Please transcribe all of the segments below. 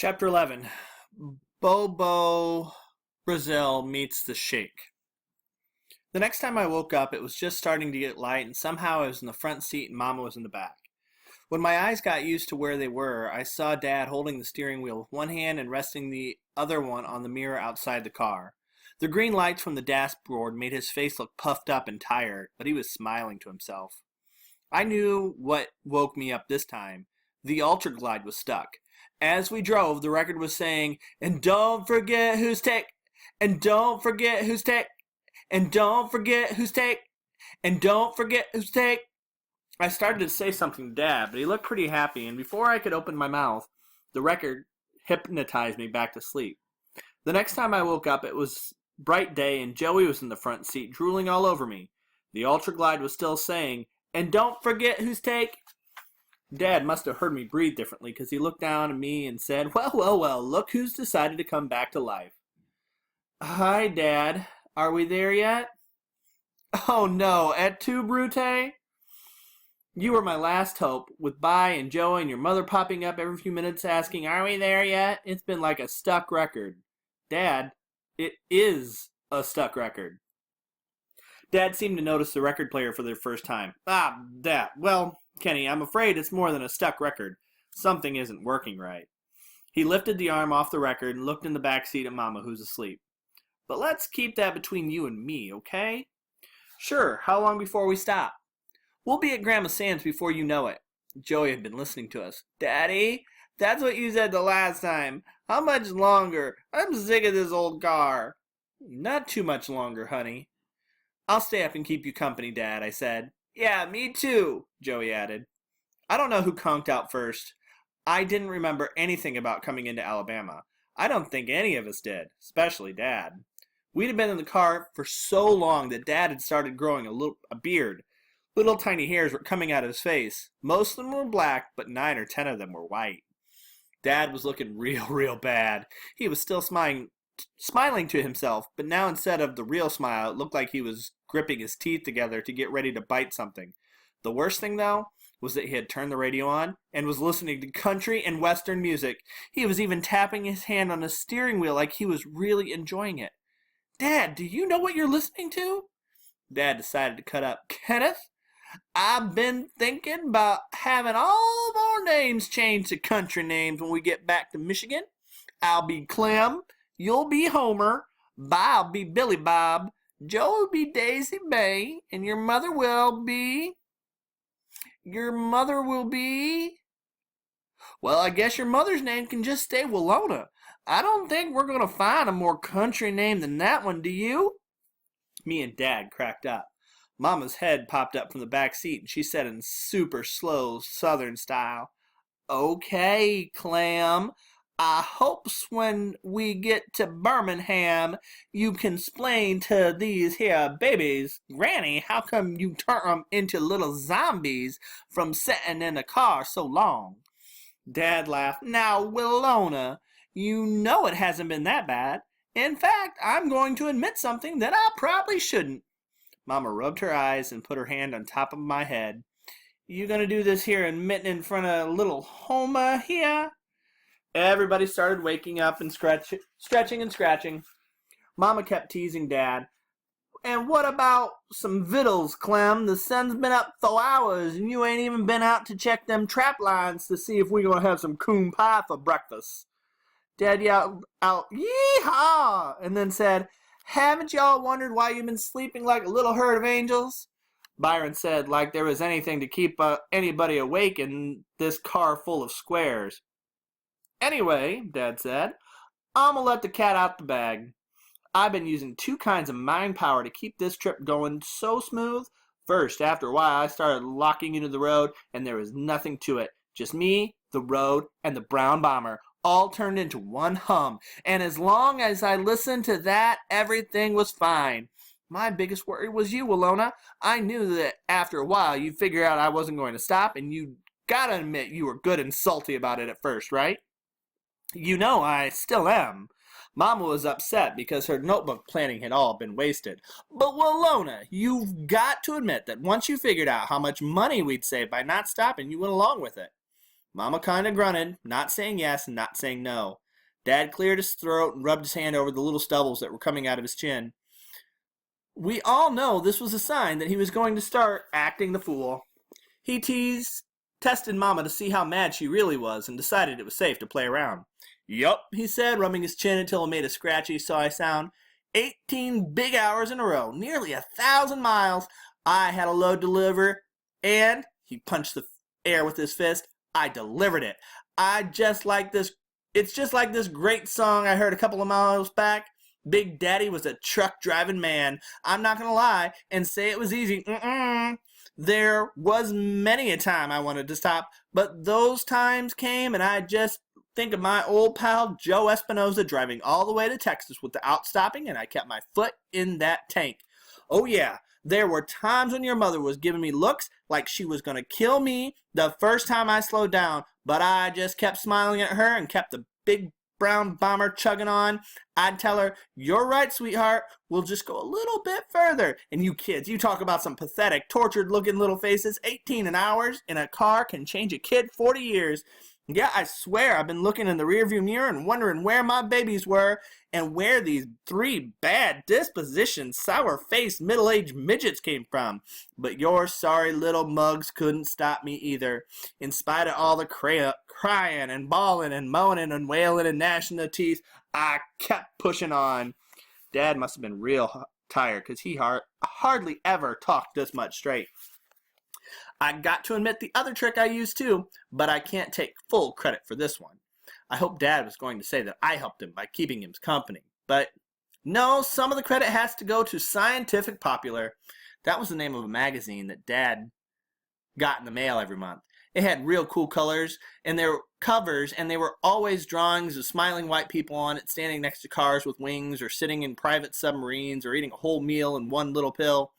Chapter 11. Bobo Brazil meets the Sheik. The next time I woke up, it was just starting to get light, and somehow I was in the front seat and Mama was in the back. When my eyes got used to where they were, I saw Dad holding the steering wheel with one hand and resting the other one on the mirror outside the car. The green lights from the dashboard made his face look puffed up and tired, but he was smiling to himself. I knew what woke me up this time. The Ultra Glide was stuck. As we drove, the record was saying, "And don't forget who's take, and don't forget who's take, and don't forget who's take, and don't forget who's take." I started to say something to Dad, but he looked pretty happy, and before I could open my mouth, the record hypnotized me back to sleep. The next time I woke up, it was bright day, and Joey was in the front seat, drooling all over me. The Ultra Glide was still saying, "And don't forget who's take." Dad must have heard me breathe differently, because he looked down at me and said, Well, look who's decided to come back to life." "Hi, Dad. Are we there yet?" "Oh, no. Et tu, Brute?" "You were my last hope, with Bi and Joey and your mother popping up every few minutes asking, 'Are we there yet?' It's been like a stuck record." "Dad, it is a stuck record." Dad seemed to notice the record player for the first time. Well, Kenny, I'm afraid it's more than a stuck record. Something isn't working right." He lifted the arm off the record and looked in the back seat at Mama, who's asleep. "But let's keep that between you and me, okay?" "Sure. How long before we stop?" "We'll be at Grandma Sam's before you know it." Joey had been listening to us. "Daddy, that's what you said the last time. How much longer? I'm sick of this old car." "Not too much longer, honey." "I'll stay up and keep you company, Dad," I said. "Yeah, me too," Joey added. I don't know who conked out first. I didn't remember anything about coming into Alabama. I don't think any of us did, especially Dad. We'd have been in the car for so long that Dad had started growing a beard. Little tiny hairs were coming out of his face. Most of them were black, but 9 or 10 of them were white. Dad was looking real bad. He was still smiling to himself, but now instead of the real smile, it looked like he was gripping his teeth together to get ready to bite something. The worst thing, though, was that he had turned the radio on and was listening to country and western music. He was even tapping his hand on the steering wheel like he was really enjoying it. "Dad, do you know what you're listening to?" Dad decided to cut up. "Kenneth, I've been thinking about having all of our names changed to country names when we get back to Michigan. I'll be Clem, you'll be Homer, Bob'll be Billy Bob, Joe'll be Daisy May, and your mother will be... Well, I guess your mother's name can just stay Willona. I don't think we're going to find a more country name than that one, do you?" Me and Dad cracked up. Mama's head popped up from the back seat, and she said in super slow Southern style, "Okay, Clem. I hopes when we get to Birmingham, you can explain to these here babies, Granny, how come you turn 'em into little zombies from setting in the car so long?" Dad laughed. "Now, Willona, you know it hasn't been that bad. In fact, I'm going to admit something that I probably shouldn't." Mama rubbed her eyes and put her hand on top of my head. "You gonna do this here admitting in front of little Homer here?" Everybody started waking up and stretching and scratching. Mama kept teasing Dad. "And what about some victuals, Clem? The sun's been up for hours, and you ain't even been out to check them trap lines to see if we're gonna have some coon pie for breakfast." Dad yelled out, "Yee-haw!" and then said, "Haven't y'all wondered why you've been sleeping like a little herd of angels?" Byron said, like there was anything to keep anybody awake in this car full of squares. "Anyway," Dad said, "I'm gonna let the cat out the bag. I've been using 2 kinds of mind power to keep this trip going so smooth. First, after a while, I started locking into the road, and there was nothing to it. Just me, the road, and the brown bomber, all turned into one hum. And as long as I listened to that, everything was fine. My biggest worry was you, Willona. I knew that after a while, you'd figure out I wasn't going to stop, and you gotta admit you were good and salty about it at first, right?" "You know I still am." Mama was upset because her notebook planning had all been wasted. "But Willona, you've got to admit that once you figured out how much money we'd save by not stopping, you went along with it." Mama kinda grunted, not saying yes and not saying no. Dad cleared his throat and rubbed his hand over the little stubbles that were coming out of his chin. We all know this was a sign that he was going to start acting the fool. He tested Mama to see how mad she really was and decided it was safe to play around. Yup, he said, rubbing his chin until it made a scratchy, sigh sound. 18 big hours in a row, nearly 1,000 miles. I had a load to deliver, and he punched the air with his fist. I delivered it. It's just like this great song I heard a couple of miles back. Big Daddy was a truck driving man. I'm not gonna lie and say it was easy. There was many a time I wanted to stop, but those times came, and I just think of my old pal Joe Espinosa driving all the way to Texas without stopping, and I kept my foot in that tank. Oh yeah, there were times when your mother was giving me looks like she was gonna kill me the first time I slowed down, but I just kept smiling at her and kept the big brown bomber chugging on. I'd tell her, "You're right, sweetheart. We'll just go a little bit further." And you kids, you talk about some pathetic, tortured-looking little faces. 18 an hour in a car can change a kid 40 years. Yeah, I swear I've been looking in the rearview mirror and wondering where my babies were and where these 3 bad dispositioned, sour-faced, middle-aged midgets came from. But your sorry little mugs couldn't stop me either. In spite of all the crying and bawling and moaning and wailing and gnashing of teeth, I kept pushing on. Dad must have been real tired because he hardly ever talked this much straight. I got to admit the other trick I used too, but I can't take full credit for this one. I hope Dad was going to say that I helped him by keeping him company, but no, some of the credit has to go to Scientific Popular. That was the name of a magazine that Dad got in the mail every month. It had real cool colors and their covers, and they were always drawings of smiling white people on it, standing next to cars with wings, or sitting in private submarines, or eating a whole meal in one little pill.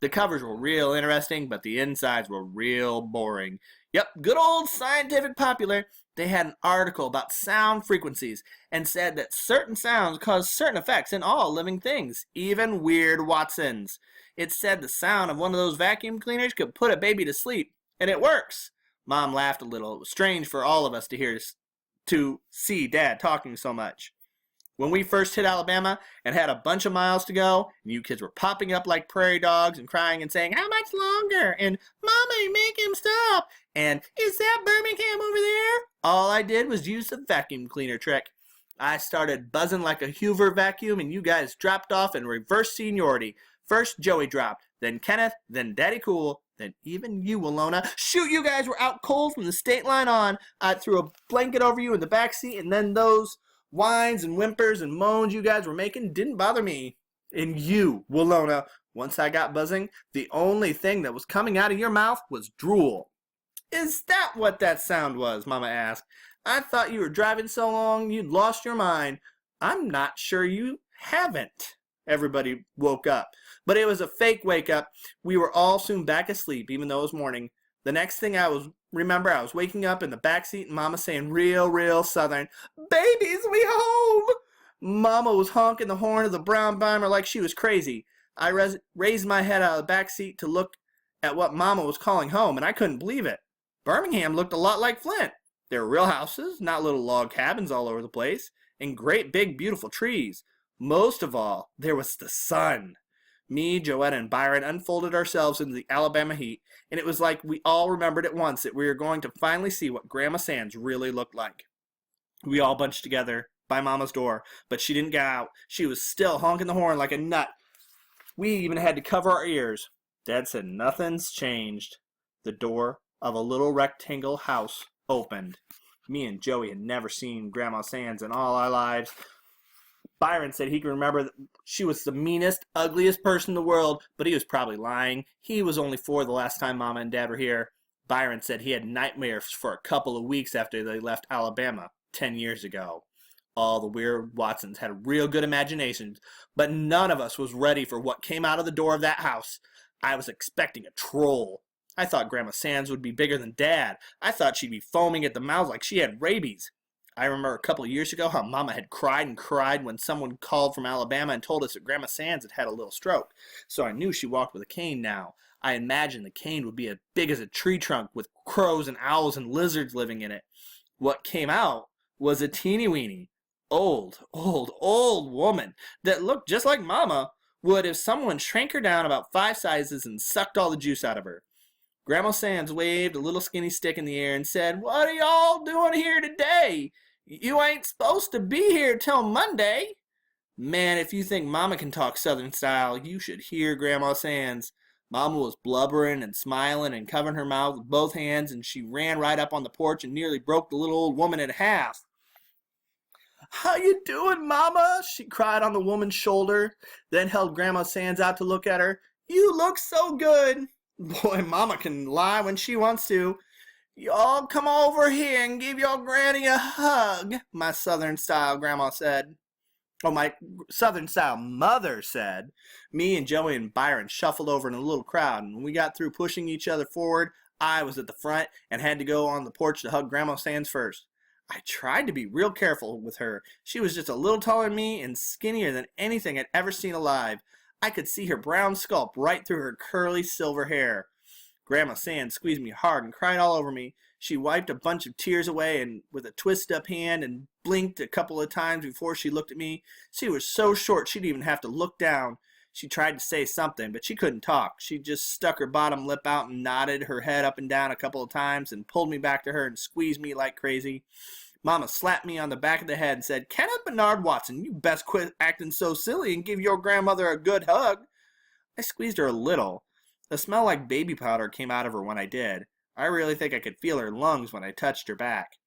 The covers were real interesting, but the insides were real boring. Yep, good old Scientific Popular. They had an article about sound frequencies and said that certain sounds cause certain effects in all living things, even weird Watsons. It said the sound of one of those vacuum cleaners could put a baby to sleep, and it works. Mom laughed a little. It was strange for all of us to see Dad talking so much. When we first hit Alabama and had a bunch of miles to go, and you kids were popping up like prairie dogs and crying and saying, "How much longer?" and "Mommy, make him stop," and "Is that Birmingham over there?" all I did was use the vacuum cleaner trick. I started buzzing like a Hoover vacuum, and you guys dropped off in reverse seniority. First Joey dropped, then Kenneth, then Daddy Cool, then even you, Walona. Shoot, you guys were out cold from the state line on. I threw a blanket over you in the back seat, and then those whines and whimpers and moans you guys were making didn't bother me. And you, Walona, once I got buzzing, the only thing that was coming out of your mouth was drool. Is that what that sound was? Mama asked. I thought you were driving so long you'd lost your mind. I'm not sure you haven't. Everybody woke up. But it was a fake wake up. We were all soon back asleep, even though it was morning. The next thing I was waking up in the back seat and Mama saying real southern, "Babies, we home!" Mama was honking the horn of the brown bomber like she was crazy. I raised my head out of the back seat to look at what Mama was calling home, and I couldn't believe it. Birmingham looked a lot like Flint. There were real houses, not little log cabins all over the place, and great big beautiful trees. Most of all, there was the sun. Me, Joetta, and Byron unfolded ourselves into the Alabama heat, and it was like we all remembered at once that we were going to finally see what Grandma Sands really looked like. We all bunched together by Mama's door, but she didn't get out. She was still honking the horn like a nut. We even had to cover our ears. Dad said nothing's changed. The door of a little rectangle house opened. Me and Joey had never seen Grandma Sands in all our lives. Byron said he could remember that she was the meanest, ugliest person in the world, but he was probably lying. He was only 4 the last time Mama and Dad were here. Byron said he had nightmares for a couple of weeks after they left Alabama 10 years ago. All the weird Watsons had real good imaginations, but none of us was ready for what came out of the door of that house. I was expecting a troll. I thought Grandma Sands would be bigger than Dad. I thought she'd be foaming at the mouth like she had rabies. I remember a couple of years ago how Mama had cried and cried when someone called from Alabama and told us that Grandma Sands had had a little stroke. So I knew she walked with a cane now. I imagined the cane would be as big as a tree trunk with crows and owls and lizards living in it. What came out was a teeny-weeny, old woman that looked just like Mama would if someone shrank her down about 5 sizes and sucked all the juice out of her. Grandma Sands waved a little skinny stick in the air and said, "What are y'all doing here today? You ain't supposed to be here till Monday." Man, if you think Mama can talk Southern style, you should hear Grandma Sands. Mama was blubbering and smiling and covering her mouth with both hands, and she ran right up on the porch and nearly broke the little old woman in half. "How you doing, Mama?" she cried on the woman's shoulder, then held Grandma Sands out to look at her. "You look so good." Boy, Mama can lie when she wants to. "Y'all come over here and give your granny a hug," my Southern style grandma said. Oh, my Southern style mother said. Me and Joey and Byron shuffled over in a little crowd, and when we got through pushing each other forward, I was at the front and had to go on the porch to hug Grandma Sands first. I tried to be real careful with her. She was just a little taller than me and skinnier than anything I'd ever seen alive. I could see her brown scalp right through her curly silver hair. Grandma Sands squeezed me hard and cried all over me. She wiped a bunch of tears away and with a twist-up hand and blinked a couple of times before she looked at me. She was so short she didn't even have to look down. She tried to say something, but she couldn't talk. She just stuck her bottom lip out and nodded her head up and down a couple of times and pulled me back to her and squeezed me like crazy. Mama slapped me on the back of the head and said, "Kenneth Bernard Watson, you best quit acting so silly and give your grandmother a good hug." I squeezed her a little. The smell like baby powder came out of her when I did. I really think I could feel her lungs when I touched her back.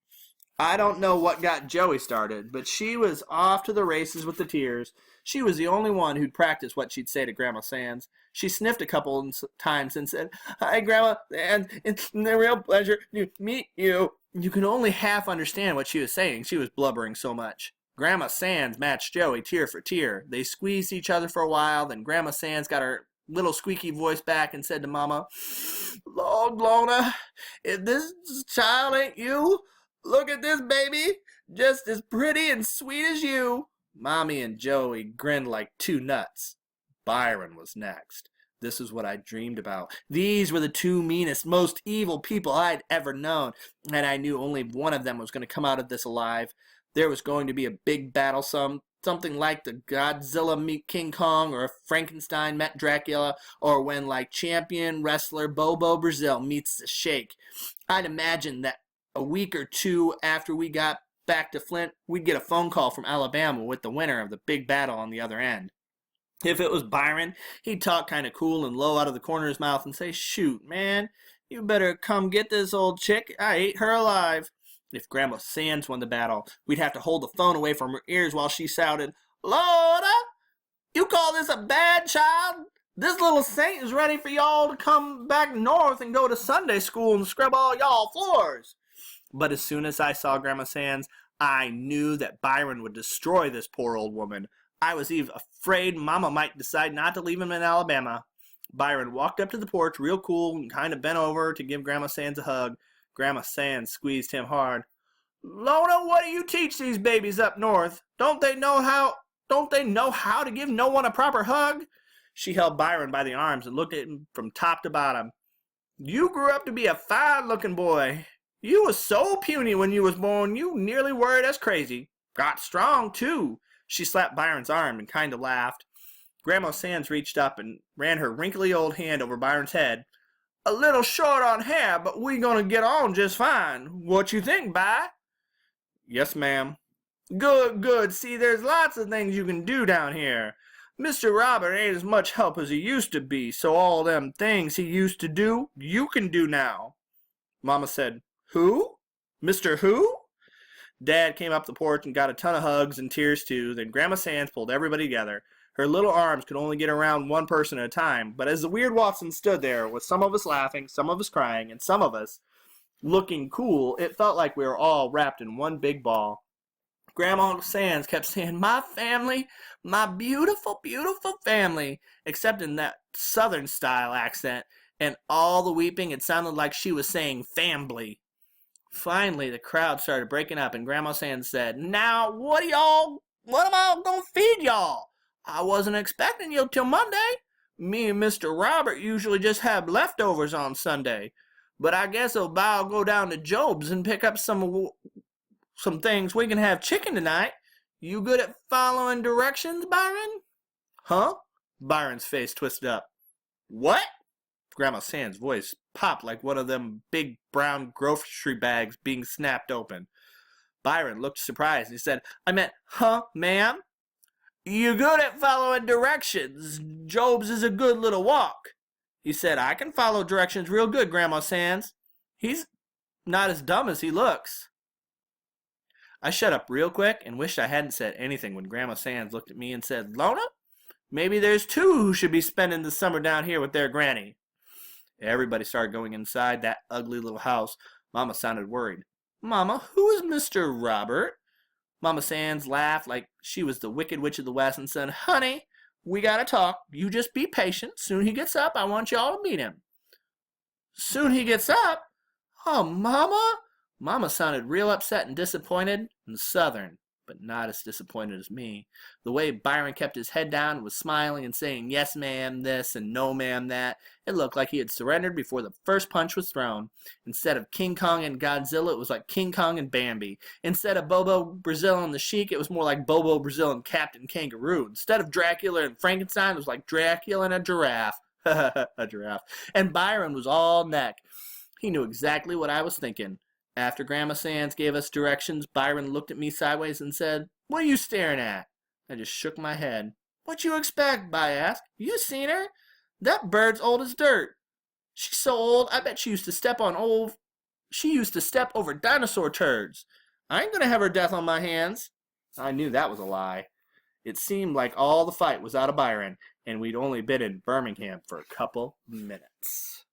I don't know what got Joey started, but she was off to the races with the tears. She was the only one who'd practiced what she'd say to Grandma Sands. She sniffed a couple of times and said, "Hi, Grandma, and it's a real pleasure to meet you." You could only half understand what she was saying. She was blubbering so much. Grandma Sands matched Joey tear for tear. They squeezed each other for a while, then Grandma Sands got her little squeaky voice back and said to Mama, "Lord, Lorna, if this child ain't you, look at this baby, just as pretty and sweet as you." Mommy and Joey grinned like two nuts. Byron was next. This is what I dreamed about. These were the two meanest, most evil people I'd ever known, and I knew only one of them was going to come out of this alive. There was going to be a big battle, something like the Godzilla meet King Kong, or Frankenstein met Dracula, or when like champion wrestler Bobo Brazil meets the Sheik. I'd imagine that a week or two after we got back to Flint, we'd get a phone call from Alabama with the winner of the big battle on the other end. If it was Byron, he'd talk kind of cool and low out of the corner of his mouth and say, "Shoot, man, you better come get this old chick. I ate her alive." If Grandma Sands won the battle, we'd have to hold the phone away from her ears while she shouted, "Lorna, you call this a bad child? This little saint is ready for y'all to come back north and go to Sunday school and scrub all y'all floors." But as soon as I saw Grandma Sands, I knew that Byron would destroy this poor old woman. I was even afraid Mama might decide not to leave him in Alabama. Byron walked up to the porch real cool and kind of bent over to give Grandma Sands a hug. Grandma Sands squeezed him hard. "Lorna, what do you teach these babies up north? Don't they know how to give no one a proper hug?" She held Byron by the arms and looked at him from top to bottom. "You grew up to be a fine-looking boy. You was so puny when you was born, you nearly worried us crazy. Got strong, too." She slapped Byron's arm and kind of laughed. Grandma Sands reached up and ran her wrinkly old hand over Byron's head. "A little short on hair, but we gonna get on just fine. What you think, By?" "Yes, ma'am." "Good, good. See, there's lots of things you can do down here. Mr. Robert ain't as much help as he used to be, so all them things he used to do, you can do now." Mama said, "Who? Mr. Who?" Dad came up the porch and got a ton of hugs and tears too. Then Grandma Sands pulled everybody together. Her little arms could only get around one person at a time, but as the weird Watson stood there, with some of us laughing, some of us crying, and some of us looking cool, it felt like we were all wrapped in one big ball. Grandma Sands kept saying, "My family, my beautiful, beautiful family," except in that Southern style accent, and all the weeping, it sounded like she was saying "fambly." Finally, the crowd started breaking up, and Grandma Sands said, "Now, what am I gonna feed y'all? I wasn't expecting you till Monday. Me and Mr. Robert usually just have leftovers on Sunday, but I guess I'll go down to Job's and pick up some things. We can have chicken tonight. You good at following directions, Byron?" "Huh?" Byron's face twisted up. "What?" Grandma Sand's voice popped like one of them big brown grocery bags being snapped open. Byron looked surprised. He said, "I meant, huh, ma'am?" "You good at following directions. Job's is a good little walk." He said, "I can follow directions real good, Grandma Sands. He's not as dumb as he looks." I shut up real quick and wished I hadn't said anything when Grandma Sands looked at me and said, "Lona, maybe there's two who should be spending the summer down here with their granny." Everybody started going inside that ugly little house. Mama sounded worried. "Mama, who is Mr. Robert?" Mama Sands laughed like she was the Wicked Witch of the West and said, "Honey, we gotta talk. You just be patient. Soon he gets up. I want y'all to meet him." "Soon he gets up? Oh, Mama!" Mama sounded real upset and disappointed and southern, but not as disappointed as me. The way Byron kept his head down and was smiling and saying, "Yes, ma'am, this," and "No, ma'am, that," it looked like he had surrendered before the first punch was thrown. Instead of King Kong and Godzilla, it was like King Kong and Bambi. Instead of Bobo, Brazil, and the Sheik, it was more like Bobo, Brazil, and Captain Kangaroo. Instead of Dracula and Frankenstein, it was like Dracula and a giraffe. A giraffe. And Byron was all neck. He knew exactly what I was thinking. After Grandma Sands gave us directions, Byron looked at me sideways and said, "What are you staring at?" I just shook my head. "What you expect?" I asked. "You seen her? That bird's old as dirt. She's so old, I bet she used to step over dinosaur turds. I ain't gonna have her death on my hands." I knew that was a lie. It seemed like all the fight was out of Byron, and we'd only been in Birmingham for a couple minutes.